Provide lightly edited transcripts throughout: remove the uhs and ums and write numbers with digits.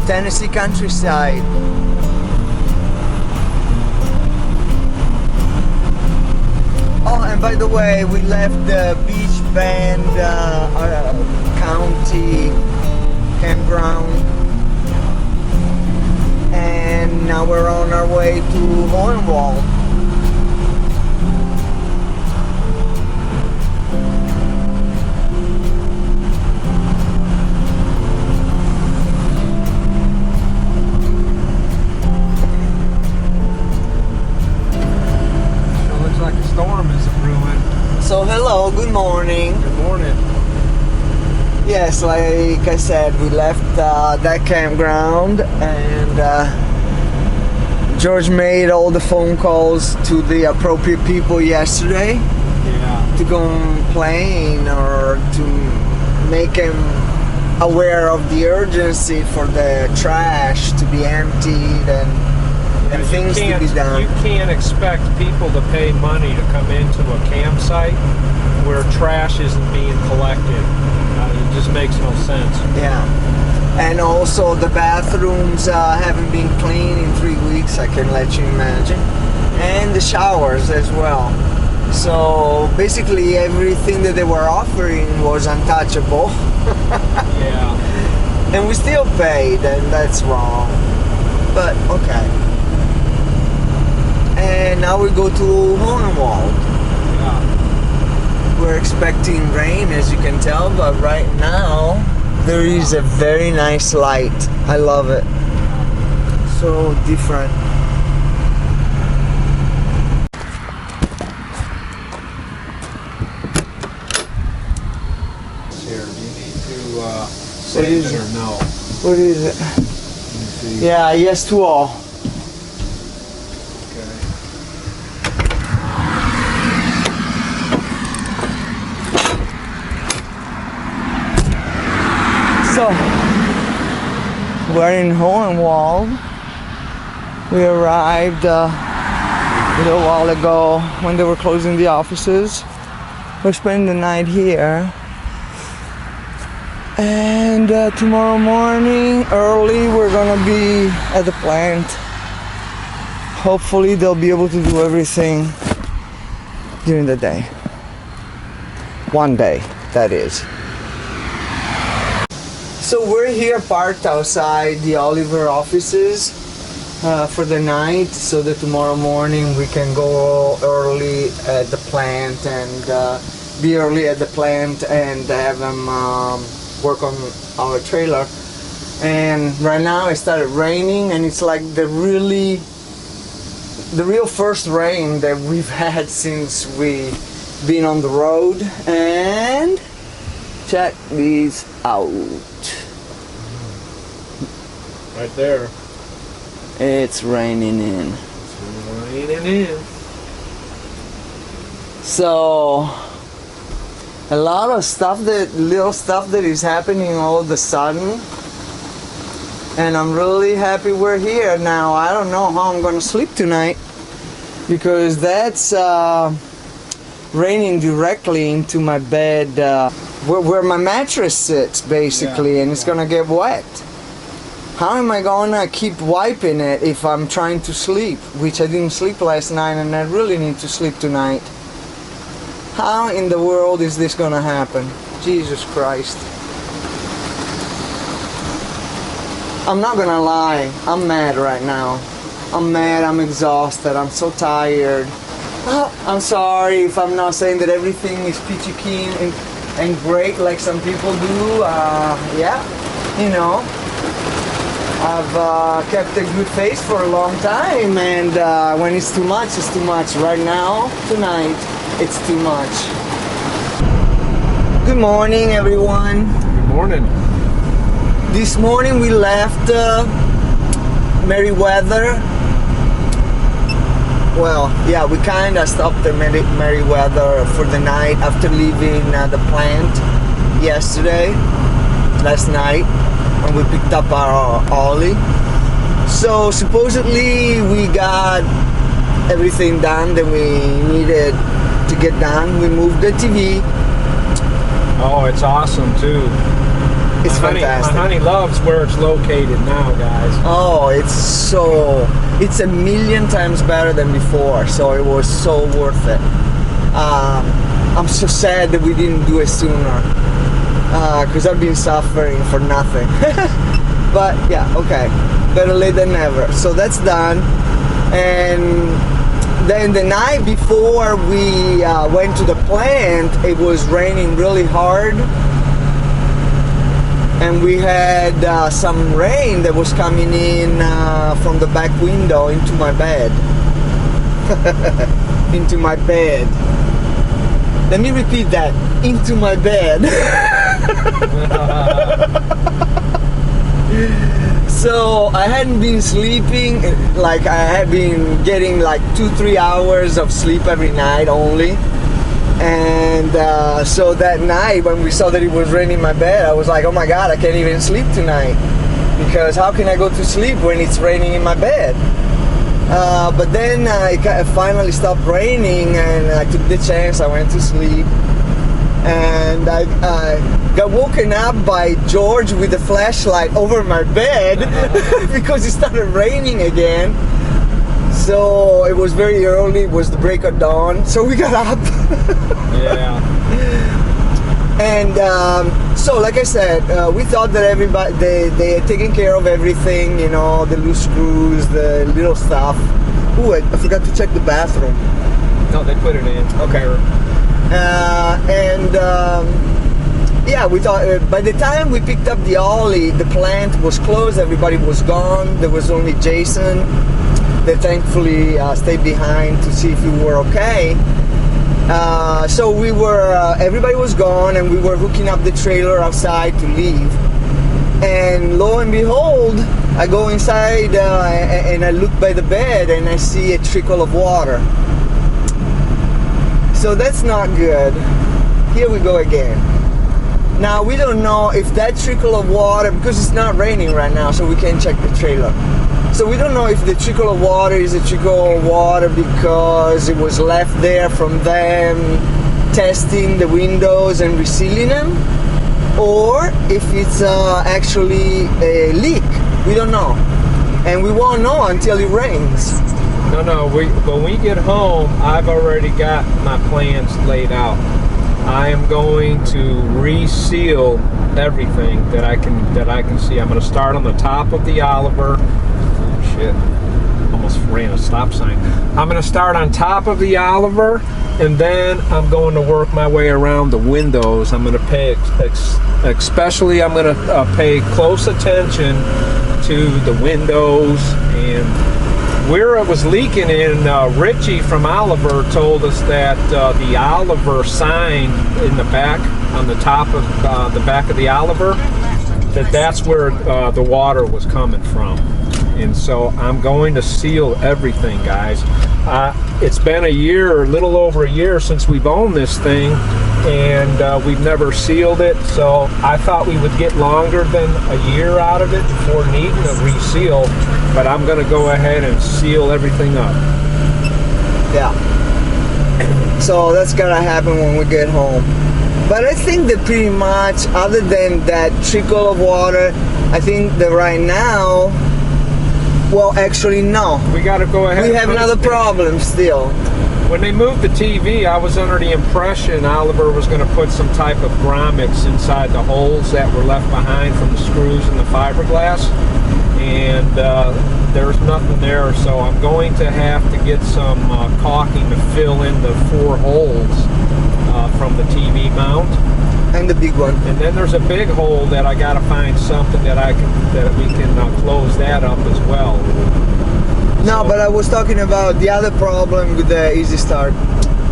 Tennessee countryside. Oh, and by the way, we left the Beach Bend County campground, and now we're on our way to Hohenwald. Storm is brewing. So hello, good morning. Good morning. Yes, like I said, we left that campground, and George made all the phone calls to the appropriate people yesterday. Yeah. To complain or to make him aware of the urgency for the trash to be emptied and things to be done. You can't expect people to pay money to come into a campsite where trash isn't being collected. It just makes no sense. Yeah. And also the bathrooms haven't been cleaned in 3 weeks, I can let you imagine. And the showers as well. So basically everything that they were offering was untouchable. Yeah. And we still paid, and that's wrong. But okay. And now we go to Hohenwald. Yeah. We're expecting rain, as you can tell, but right now there is a very nice light. I love it. So different. Here, do you need to save it or no? What is it? Let me see. Yeah, yes to all. So, we're in Hohenwald. We arrived a little while ago when they were closing the offices. We're spending the night here. And tomorrow morning, early, we're gonna be at the plant. Hopefully they'll be able to do everything during the day. One day, that is. So we're here parked outside the Oliver offices for the night, so that tomorrow morning we can go early at the plant and be early at the plant and have them work on our trailer. And right now it started raining, and it's like the real first rain that we've had since we've been on the road. And check these out. Right there. It's raining in. It's raining in. So a lot of stuff, little stuff that is happening all of a sudden, and I'm really happy we're here now. I don't know how I'm gonna sleep tonight, because that's raining directly into my bed, where my mattress sits basically. Yeah, and it's gonna get wet. How am I gonna keep wiping it if I'm trying to sleep, which I didn't sleep last night, and I really need to sleep tonight? How in the world is this gonna happen? Jesus Christ. I'm not gonna lie, I'm mad right now. I'm mad, I'm exhausted, I'm so tired. I'm sorry if I'm not saying that everything is peachy keen and great like some people do. Yeah, you know, I've kept a good face for a long time, and when it's too much, it's too much. Right now, tonight, it's too much. Good morning, everyone. Good morning. This morning we left Meriwether. Well, yeah, we kind of stopped at Meriwether for the night after leaving the plant last night, when we picked up our Ollie. So supposedly we got everything done that we needed to get done. We moved the TV. Oh, it's awesome too. It's fantastic. My honey loves where it's located now, guys. Oh, it's a million times better than before, so it was so worth it. I'm so sad that we didn't do it sooner, because I've been suffering for nothing. But yeah, okay, better late than never. So that's done. And then the night before we went to the plant, it was raining really hard, and we had some rain that was coming in from the back window into my bed. Into my bed. Let me repeat that. Into my bed. So I hadn't been sleeping, like I had been getting like 2-3 hours of sleep every night only. And so that night when we saw that it was raining in my bed, I was like, oh my God, I can't even sleep tonight. Because how can I go to sleep when it's raining in my bed? But then it finally stopped raining, and I took the chance. I went to sleep, and I got woken up by George with a flashlight over my bed because it started raining again. So it was very early. It was the break of dawn. So we got up. Yeah. And so, like I said, we thought that everybody they had taken care of everything, you know, the loose screws, the little stuff. Ooh, I forgot to check the bathroom. No, they put it in. Okay. Yeah, we thought by the time we picked up the Ollie, the plant was closed. Everybody was gone. There was only Jason that thankfully stayed behind to see if we were okay. So we were, everybody was gone, and we were hooking up the trailer outside to leave. And lo and behold, I go inside and I look by the bed and I see a trickle of water. So that's not good. Here we go again. Now we don't know if that trickle of water, because it's not raining right now, so we can't check the trailer. So we don't know if the trickle of water is a trickle of water because it was left there from them testing the windows and resealing them, or if it's actually a leak. We don't know. And we won't know until it rains. No, when we get home, I've already got my plans laid out. I am going to reseal everything that I can see. I'm going to start on the top of the Oliver. Shit, almost ran a stop sign. I'm going to start on top of the Oliver, and then I'm going to work my way around the windows. I'm going to pay, especially I'm going to pay close attention to the windows and where it was leaking in. Richie from Oliver told us that the Oliver sign in the back, on the top of the back of the Oliver, that's where the water was coming from. And so I'm going to seal everything, guys. It's been a year, a little over a year since we've owned this thing, and we've never sealed it. So I thought we would get longer than a year out of it before needing a reseal, but I'm going to go ahead and seal everything up. Yeah. So that's gonna happen when we get home. But I think that pretty much, other than that trickle of water, I think that right now, well, actually, no. We got to go ahead. We have another problem still. When they moved the TV, I was under the impression Oliver was going to put some type of grommets inside the holes that were left behind from the screws and the fiberglass, and there's nothing there. So I'm going to have to get some caulking to fill in the 4 holes from the TV mount. And the big one. And then there's a big hole that I got to find something that we can close that up as well. No, but I was talking about the other problem with the Easy Start.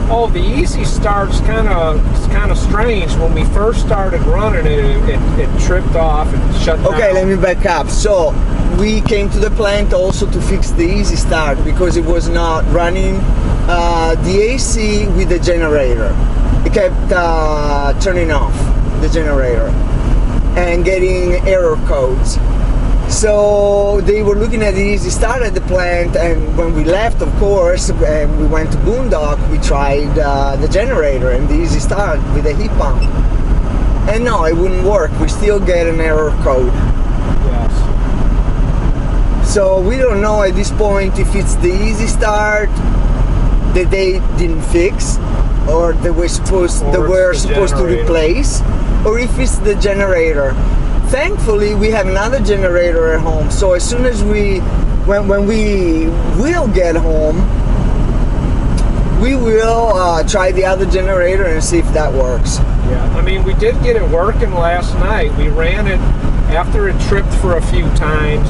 Oh, the Easy Start's kind of strange. When we first started running it tripped off and shut down. Okay, let me back up. So we came to the plant also to fix the Easy Start because it was not running the AC with the generator. It kept turning off the generator and getting error codes. So they were looking at the Easy Start at the plant, and when we left, of course, and we went to Boondock, we tried the generator and the Easy Start with a heat pump. and no, it wouldn't work. We still get an error code. Yes. So we don't know at this point if it's the easy start that they didn't fix, or they were supposed to replace, or if it's the generator. Thankfully, we have another generator at home. So as soon as when we will get home, we will try the other generator and see if that works. Yeah, I mean, we did get it working last night. We ran it after it tripped for a few times.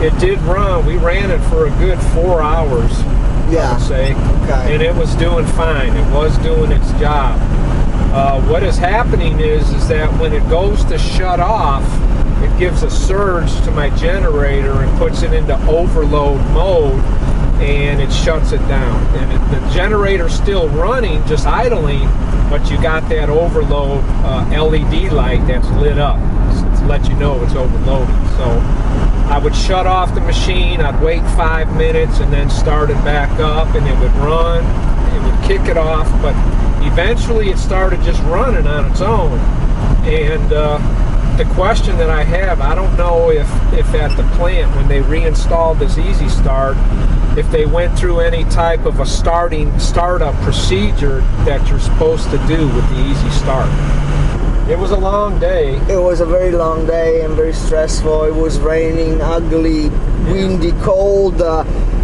It did run. We ran it for a good 4 hours, Yeah. I would say. Okay. And it was doing fine. It was doing its job. What is happening is that when it goes to shut off, it gives a surge to my generator and puts it into overload mode, and it shuts it down. And the generator's still running, just idling, but you got that overload LED light that's lit up to let you know it's overloaded. So I would shut off the machine, I'd wait 5 minutes, and then start it back up, and it would run, it would kick it off, but eventually it started just running on its own. And the question that I have, I don't know if at the plant, when they reinstalled this Easy Start, if they went through any type of a startup procedure that you're supposed to do with the Easy Start. It was a long day. It was a very long day and very stressful. It was raining, ugly, windy, cold.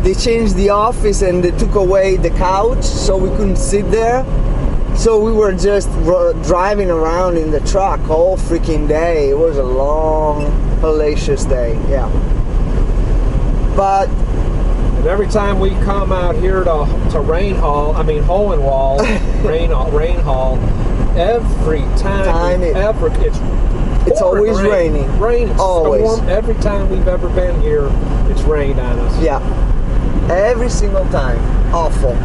They changed the office and they took away the couch, so we couldn't sit there. So we were just driving around in the truck all freaking day. It was a long, hellacious day, yeah. But and every time we come out here to Hohenwald, Rain Hall, every time it's always raining. Rain, always. Storm. Every time we've ever been here, it's rained on us. Yeah, every single time. Awful,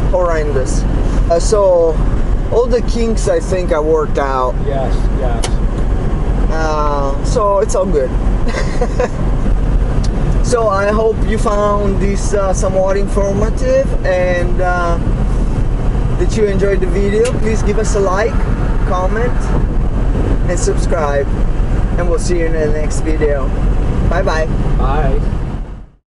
horrendous. So all the kinks I think I worked out. Yes. So it's all good. So I hope you found this somewhat informative, and that you enjoyed the video. Please give us a like, comment, and subscribe. And we'll see you in the next video. Bye-bye. Bye.